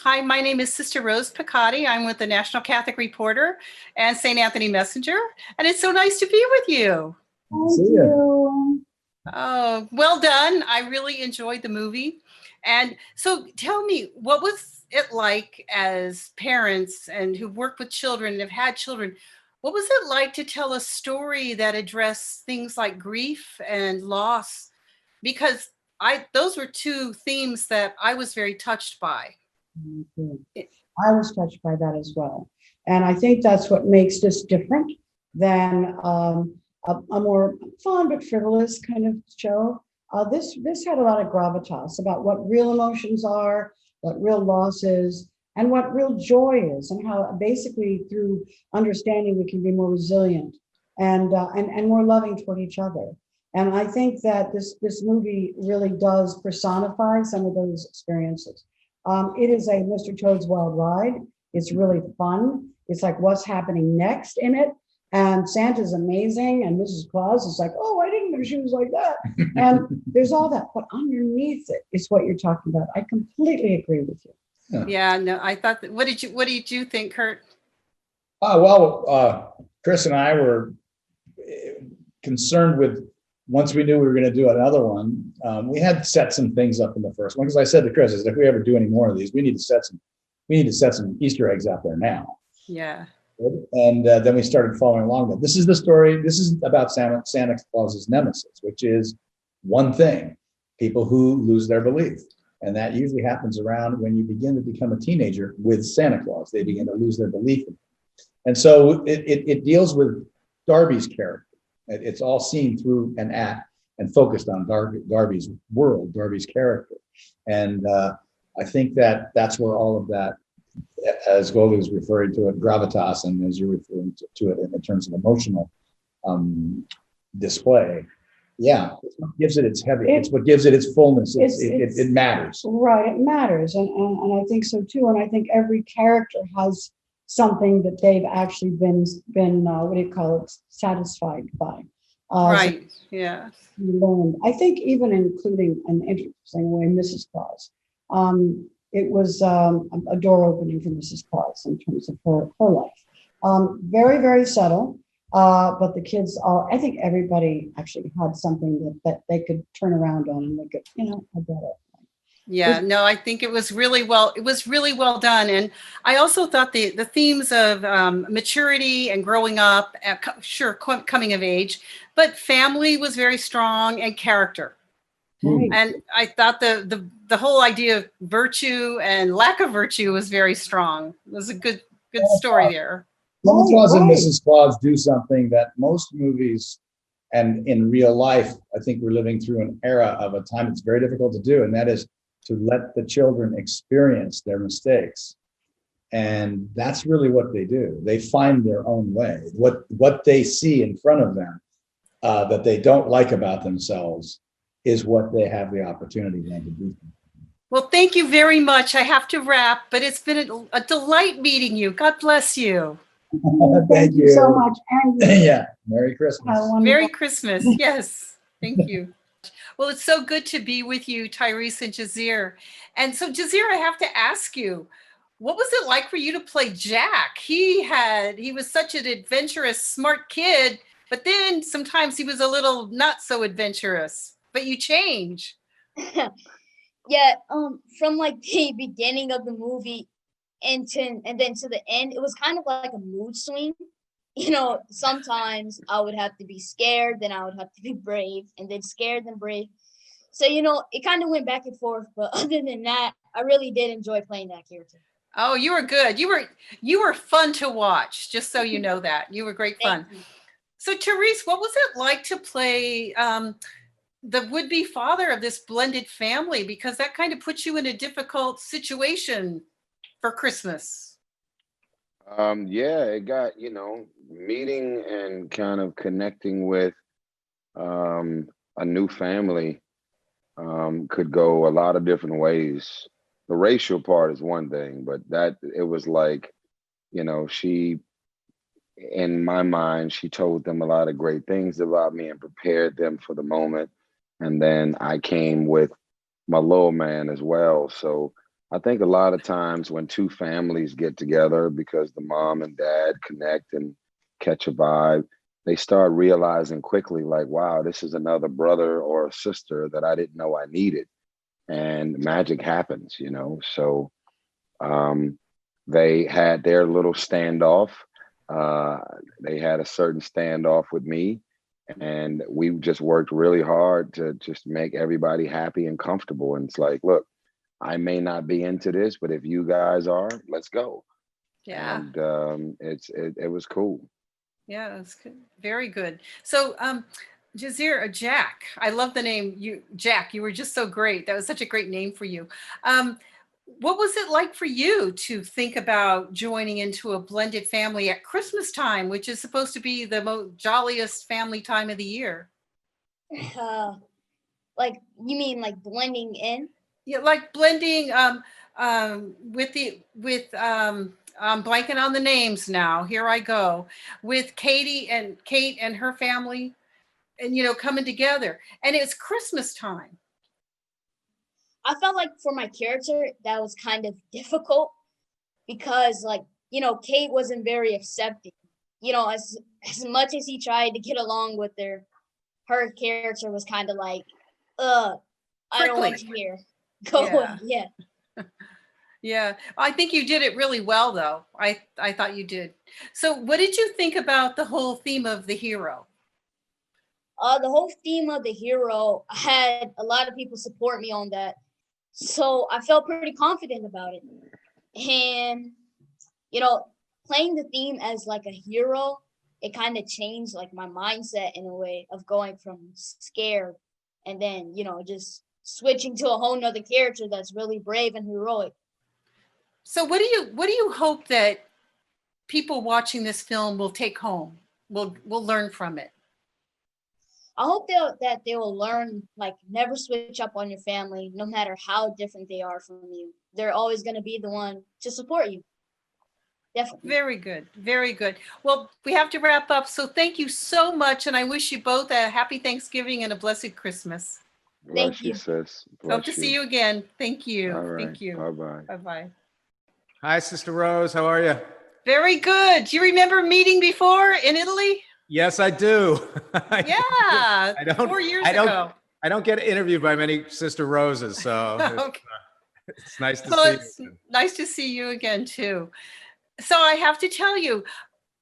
Hi, my name is Sister Rose Pacatte. I'm with the National Catholic Reporter and St. Anthony Messenger, and it's so nice to be with you. Thank you. Oh, well done. I really enjoyed the movie. And so tell me, what was it like as parents and who work with children and have had children? What was it like to tell a story that addressed things like grief and loss? Because those were two themes that I was very touched by. I was touched by that as well. And I think that's what makes this different than a more fun but frivolous kind of show. This had a lot of gravitas about what real emotions are, what real loss is, and what real joy is, and how basically through understanding we can be more resilient and more loving toward each other. And I think that this movie really does personify some of those experiences. It is a Mr. Toad's Wild Ride. It's really fun. It's like what's happening next in it. And Santa's amazing. And Mrs. Claus is like, oh, I didn't know she was like that. And there's all that. But underneath it is what you're talking about. I completely agree with you. Yeah, no, I thought what did you think, Kurt? Chris and I were concerned with, once we knew we were going to do another one, we had set some things up in the first one, because I said to Chris, if we ever do any more of these, we need to set some Easter eggs out there now. Yeah. And then we started following along. But this is the story. This is about Santa Claus's nemesis, which is one thing: people who lose their belief, and that usually happens around when you begin to become a teenager with Santa Claus. They begin to lose their belief in him. And so it deals with Darby's character. It's all seen through an act and focused on Darby's world, Darby's character. And I think that's where all of that, as Goldie was referring to it, gravitas, and as you're referring to it in terms of emotional display. Yeah, it's what gives it its heavy. It's what gives it its fullness. It matters. Right, it matters. And I think so too. And I think every character has something that they've actually been what do you call it, satisfied by. Right. Yeah. Learned. I think even including an interesting way, Mrs. Claus. It was a door opening for Mrs. Claus in terms of her life. Very, very subtle. But the kids all, I think everybody actually had something that they could turn around on and look at, I get it. Yeah, no, I think it was really well done. And I also thought the themes of maturity and growing up, coming of age, but family was very strong, and character. Right. And I thought the whole idea of virtue and lack of virtue was very strong. It was a good story there. Santa Claus and Mrs. Claus do something that most movies and in real life, I think we're living through an era of a time it's very difficult to do, and that is to let the children experience their mistakes. And that's really what they do. They find their own way. What they see in front of them that they don't like about themselves is what they have the opportunity then to do. Well, thank you very much. I have to wrap, but it's been a delight meeting you. God bless you. Thank you so much. And yeah, Merry Christmas. Merry Christmas. Yes, thank you. Well, it's so good to be with you, Tyrese and Jahzir. And so, Jahzir, I have to ask you, what was it like for you to play Jack? He was such an adventurous, smart kid, but then sometimes he was a little not so adventurous. But you change. Yeah, from like the beginning of the movie and then to the end, it was kind of like a mood swing. Sometimes I would have to be scared, then I would have to be brave, and then scared, then brave. So, it kind of went back and forth. But other than that, I really did enjoy playing that character. Oh, you were good. You were fun to watch, just so you know that. You were great fun. So, Tyrese, what was it like to play the would-be father of this blended family? Because that kind of puts you in a difficult situation for Christmas. Yeah, it got, meeting and kind of connecting with a new family could go a lot of different ways. The racial part is one thing, but it was like, she, in my mind, she told them a lot of great things about me and prepared them for the moment. And then I came with my little man as well. So I think a lot of times when two families get together because the mom and dad connect and catch a vibe, they start realizing quickly, like, wow, this is another brother or a sister that I didn't know I needed. And magic happens, you know? So they had their little standoff. Uh, they had a certain standoff with me, and we just worked really hard to just make everybody happy and comfortable. And it's like, look, I may not be into this, but if you guys are, let's go. Yeah. And it was cool. Yeah, that's good. Very good. So, Jahzir, Jack, I love the name you, Jack. You were just so great. That was such a great name for you. Um, what was it like for you to think about joining into a blended family at Christmas time, which is supposed to be the most jolliest family time of the year? Uh, like you mean like blending in? Yeah, like blending with I'm blanking on the names now. Here I go with Kate and her family, and coming together, and it's Christmas time. I felt like for my character that was kind of difficult because like, Kate wasn't very accepting. As much as he tried to get along with her character was kind of like, I don't want you here. Go away. Yeah. Yeah, I think you did it really well, though. I thought you did. So, what did you think about the whole theme of the hero? The whole theme of the hero, I had a lot of people support me on that. So I felt pretty confident about it. And, playing the theme as like a hero, it kind of changed like my mindset in a way of going from scared and then, just switching to a whole nother character that's really brave and heroic. So, what do you hope that people watching this film will take home? Will learn from it. I hope that they will learn, like, never switch up on your family, no matter how different they are from you. They're always going to be the one to support you. Definitely. Very good. Very good. Well, we have to wrap up. So thank you so much. And I wish you both a happy Thanksgiving and a blessed Christmas. Thank Bless you, you. sis. Hope Bless to see you again. Thank you. All right. Thank you. Bye-bye. Bye-bye. Hi, Sister Rose. How are you? Very good. Do you remember meeting before in Italy? Yes, I do. Yeah. I don't, 4 years I don't, ago. I don't get interviewed by many Sister Roses, so Okay. it's nice to Well, see it's you. nice to see you again, too. So I have to tell you,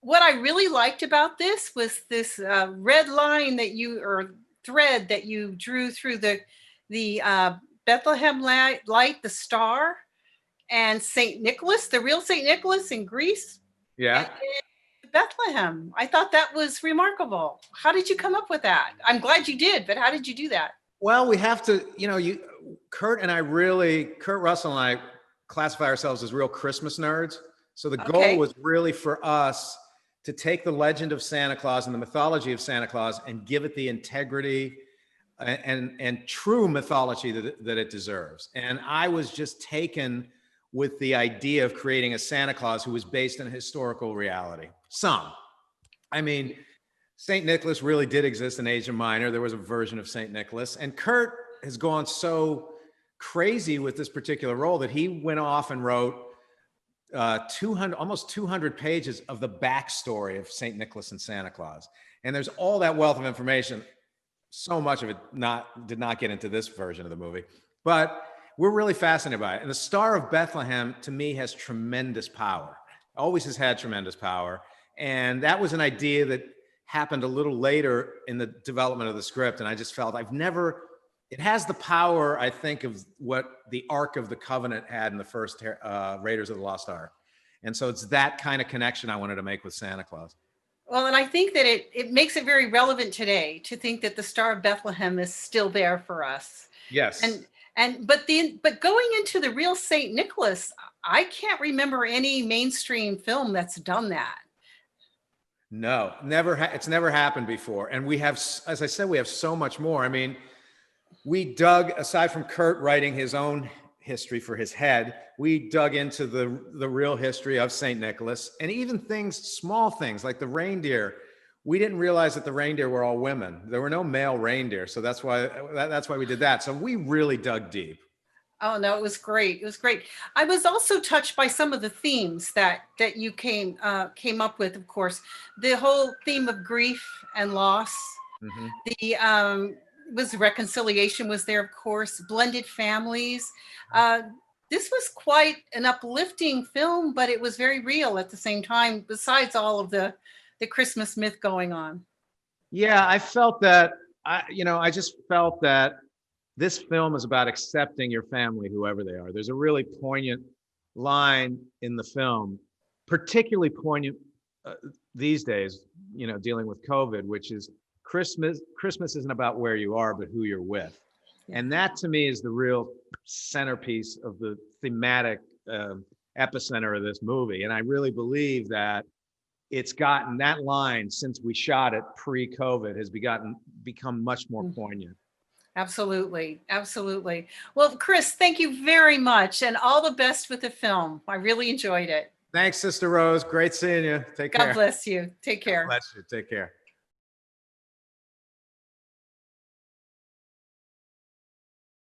what I really liked about this was this red line or thread that you drew through the Bethlehem light, the star, and Saint Nicholas, the real Saint Nicholas in Greece, Yeah. and Bethlehem. I thought that was remarkable. How did you come up with that? I'm glad you did, but how did you do that? Well, we have to, Kurt Russell and I classify ourselves as real Christmas nerds. So the Okay. goal was really for us to take the legend of Santa Claus and the mythology of Santa Claus and give it the integrity and true mythology that it deserves. And I was just taken with the idea of creating a Santa Claus who was based in historical reality. I mean, St. Nicholas really did exist in Asia Minor. There was a version of St. Nicholas. And Kurt has gone so crazy with this particular role that he went off and wrote almost 200 pages of the backstory of St. Nicholas and Santa Claus. And there's all that wealth of information. So much of it did not get into this version of the movie, but we're really fascinated by it. And the Star of Bethlehem, to me, has tremendous power. Always has had tremendous power. And that was an idea that happened a little later in the development of the script. And I just felt it has the power, I think, of what the Ark of the Covenant had in the first Raiders of the Lost Ark. And so it's that kind of connection I wanted to make with Santa Claus. Well, and I think that it makes it very relevant today to think that the Star of Bethlehem is still there for us. Yes. But going into the real Saint Nicholas, I can't remember any mainstream film that's done that. No, never. It's never happened before. And we have, as I said, we have so much more. I mean, we dug, aside from Kurt writing his own history for his head, we dug into the real history of St. Nicholas, and even small things like the reindeer. We didn't realize that the reindeer were all women. There were no male reindeer. So that's why we did that. So we really dug deep. Oh no, it was great. It was great. I was also touched by some of the themes that you came up with. Of course, the whole theme of grief and loss. Mhm. The was reconciliation was there, of course. Blended families. Uh, this was quite an uplifting film, but it was very real at the same time. Besides all of the Christmas myth going on. Yeah, I felt that. I just felt that this film is about accepting your family, whoever they are. There's a really poignant line in the film, particularly poignant these days, dealing with COVID, which is Christmas isn't about where you are, but who you're with. And that to me is the real centerpiece of the thematic epicenter of this movie. And I really believe that it's gotten that line, since we shot it pre-COVID, has become much more poignant. Absolutely. Absolutely. Well, Chris, thank you very much and all the best with the film. I really enjoyed it. Thanks, Sister Rose. Great seeing you. Take care. God bless you. Take care. God bless you. Take care.